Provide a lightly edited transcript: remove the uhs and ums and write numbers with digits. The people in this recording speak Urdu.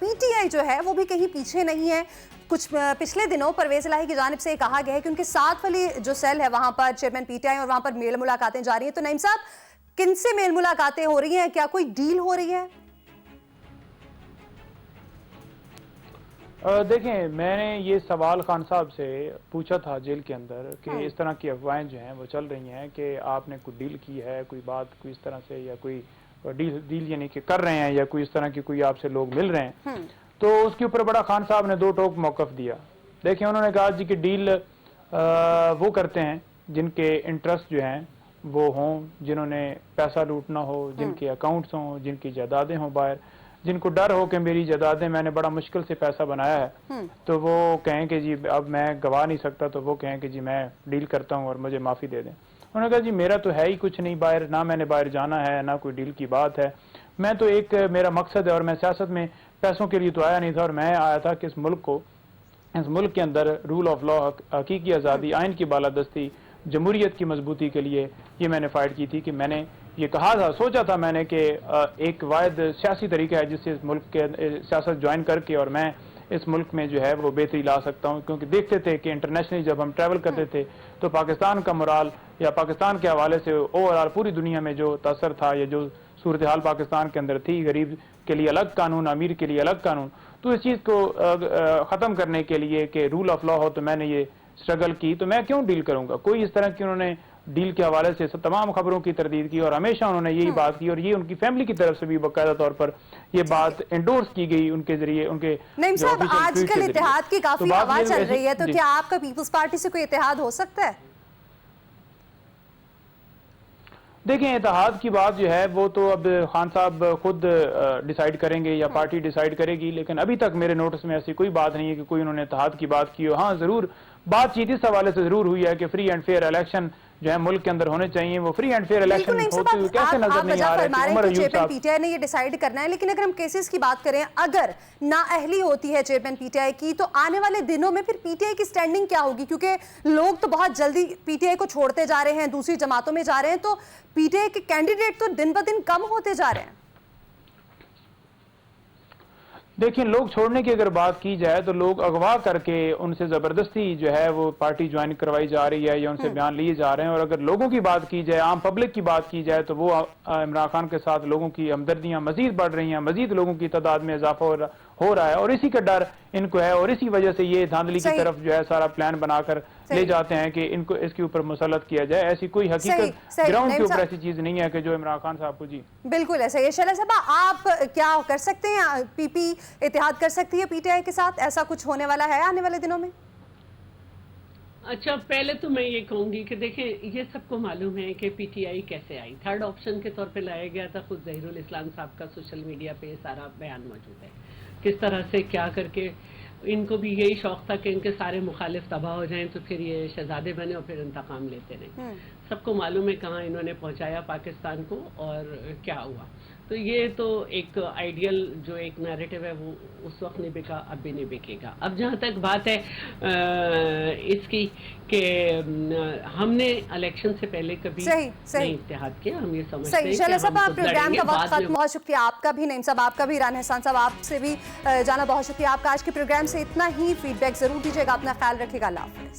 پی ٹی آئی جو ہے وہ بھی کہیں پیچھے نہیں ہے. کچھ پچھلے دنوں پرویز الہی کی جانب سے کہا گیا ہے کہ ان کے ساتھ والی جو سیل ہے وہاں پر چیئرمین پی ٹی آئی اور وہاں پر میل ملاقاتیں جاری ہیں. تو نعیم صاحب کن سے میل ملاقاتیں ہو رہی ہیں؟ کیا کوئی ڈیل ہو رہی ہے؟ دیکھیں، میں نے یہ سوال خان صاحب سے پوچھا تھا جیل کے اندر کہ اس طرح کی افواہیں جو ہیں وہ چل رہی ہیں کہ آپ نے کوئی ڈیل کی ہے، کوئی بات کوئی اس طرح سے، یا کوئی ڈیل یعنی کہ کر رہے ہیں، یا کوئی اس طرح کی کوئی آپ سے لوگ مل رہے ہیں. تو اس کے اوپر بڑا خان صاحب نے دو ٹوک موقف دیا. دیکھیں، انہوں نے کہا جی کہ ڈیل وہ کرتے ہیں جن کے انٹرسٹ جو ہیں وہ ہوں، جنہوں نے پیسہ لوٹنا ہو، جن کے اکاؤنٹس ہوں، جن کی جائیدادیں ہوں باہر، جن کو ڈر ہو کہ میری جائیدادیں میں نے بڑا مشکل سے پیسہ بنایا ہے، تو وہ کہیں کہ جی اب میں گوا نہیں سکتا، تو وہ کہیں کہ جی میں ڈیل کرتا ہوں اور مجھے معافی دے دیں. انہوں نے کہا جی میرا تو ہے ہی کچھ نہیں باہر، نہ میں نے باہر جانا ہے، نہ کوئی ڈیل کی بات ہے. میں تو میرا مقصد ہے، اور میں سیاست میں پیسوں کے لیے تو آیا نہیں تھا، اور میں آیا تھا کہ اس ملک کے اندر رول آف لا، حقیقی آزادی، آئین کی بالادستی، جمہوریت کی مضبوطی کے لیے یہ میں نے فائٹ کی تھی. کہ میں نے یہ کہا تھا، سوچا تھا میں نے کہ ایک واحد سیاسی طریقہ ہے جس سے اس ملک کے سیاست جوائن کر کے اور میں اس ملک میں جو ہے وہ بہتری لا سکتا ہوں. کیونکہ دیکھتے تھے کہ انٹرنیشنلی جب ہم ٹریول کرتے تھے تو پاکستان کا مرال یا پاکستان کے حوالے سے اوور آل پوری دنیا میں جو تاثر تھا، یا جو صورتحال پاکستان کے اندر تھی، غریب کے لیے الگ قانون، امیر کے لیے الگ قانون، تو اس چیز کو ختم کرنے کے لیے کہ رول آف لا ہو، تو میں نے یہ اسٹرگل کی. تو میں کیوں ڈیل کروں گا؟ کوئی اس طرح کی انہوں نے ڈیل کے حوالے سے تمام خبروں کی تردید کی، اور ہمیشہ انہوں نے یہی بات کی، اور یہ ان کی فیملی کی طرف سے بھی باقاعدہ طور پر یہ بات انڈورس کی گئی ان کے ذریعے، ان کے نعیم صاحب آج کل اتحاد کی کافی ہوا چل رہی ہے، تو کیا آپ کا پیپلز پارٹی سے کوئی اتحاد ہو سکتا ہے؟ دیکھیں، اتحاد کی بات جو ہے وہ تو اب خان صاحب خود ڈیسائیڈ کریں گے یا پارٹی ڈیسائیڈ کرے گی، لیکن ابھی تک میرے نوٹس میں ایسی کوئی بات نہیں ہے کہ کوئی انہوں نے اتحاد کی بات کی ہو. ہاں ضرور بات چیت اس حوالے سے ضرور ہوئی ہے کہ فری اینڈ فیئر الیکشن جو ہے ملک کے اندر ہونے چاہیے. وہ فری اینڈ فیئر الیکشن ہوتے ہوئے کیسے نظر نہیں آ رہے کہ عمر ایوب صاحب پی ٹی آئی نے یہ ڈیسائیڈ کرنا ہے. لیکن اگر ہم کیسز کی بات کریں، اگر نااہلی ہوتی ہے چیئرمین پی ٹی آئی کی، تو آنے والے دنوں میں پھر پی ٹی آئی کی سٹینڈنگ کیا ہوگی؟ کیونکہ لوگ تو بہت جلدی پی ٹی آئی کو چھوڑتے جا رہے ہیں، دوسری جماعتوں میں جا رہے ہیں، تو پی ٹی آئی کے کینڈیڈیٹ تو دن بدن کم ہوتے جا رہے ہیں. دیکھیں، لوگ چھوڑنے کی اگر بات کی جائے تو لوگ اغوا کر کے ان سے زبردستی جو ہے وہ پارٹی جوائن کروائی جا رہی ہے، یا ان سے بیان لیے جا رہے ہیں. اور اگر لوگوں کی بات کی جائے، عام پبلک کی بات کی جائے، تو وہ عمران خان کے ساتھ لوگوں کی ہمدردیاں مزید بڑھ رہی ہیں، مزید لوگوں کی تعداد میں اضافہ ہو رہا ہے، اور اسی کا ڈر ان کو ہے، اور اسی وجہ سے یہ دھاندلی کی طرف جو ہے سارا پلان بنا کر لے جاتے ہیں کہ ان کو اس کے اوپر مسلط کیا جائے. ایسی کوئی حقیقت گراؤنڈ کے اوپر ایسی چیز نہیں ہے کہ جو عمران خان صاحب کو بالکل ایسا. یہ شعلہ صاحبہ، آپ کیا کر سکتے ہیں؟ پی پی اتحاد کر سکتی ہے پی ٹی آئی کے ساتھ؟ ایسا کچھ ہونے والا ہے آنے والے دنوں میں؟ اچھا، پہلے تو میں یہ کہوں گی کہ دیکھیں، یہ سب کو معلوم ہے کہ پی ٹی آئی کیسے آئی. تھرڈ آپشن کے طور پہ لایا گیا تھا. خود ظہیر الاسلام صاحب کا سوشل میڈیا پہ سارا بیان موجود ہے، کس طرح سے کیا کر کے ان کو بھی یہی شوق تھا کہ ان کے سارے مخالف تباہ ہو جائیں تو پھر یہ شہزادے بنے اور پھر انتقام لیتے رہیں. سب کو معلوم ہے کہاں انہوں نے پہنچایا پاکستان کو اور کیا ہوا. تو یہ تو ایک آئیڈیل جو ایک نیریٹو ہے وہ اس وقت نہیں بکا، اب بھی نہیں بکے گا. اب جہاں تک بات ہے اس کی کہ ہم نے الیکشن سے پہلے کبھی نہیں اتحاد کیا، ہم یہ سمجھتے ہیں کہ ہم پروگرام کا وقت ختم. بہت شکریہ آپ کا بھی نعیم صاحب، آپ کا بھی ایران احسان صاحب، آپ سے بھی جانا بہت شکریہ. آپ کا آج کے پروگرام سے اتنا ہی. فیڈ بیک ضرور دیجیے گا. اپنا خیال رکھیے گا. اللہ حافظ.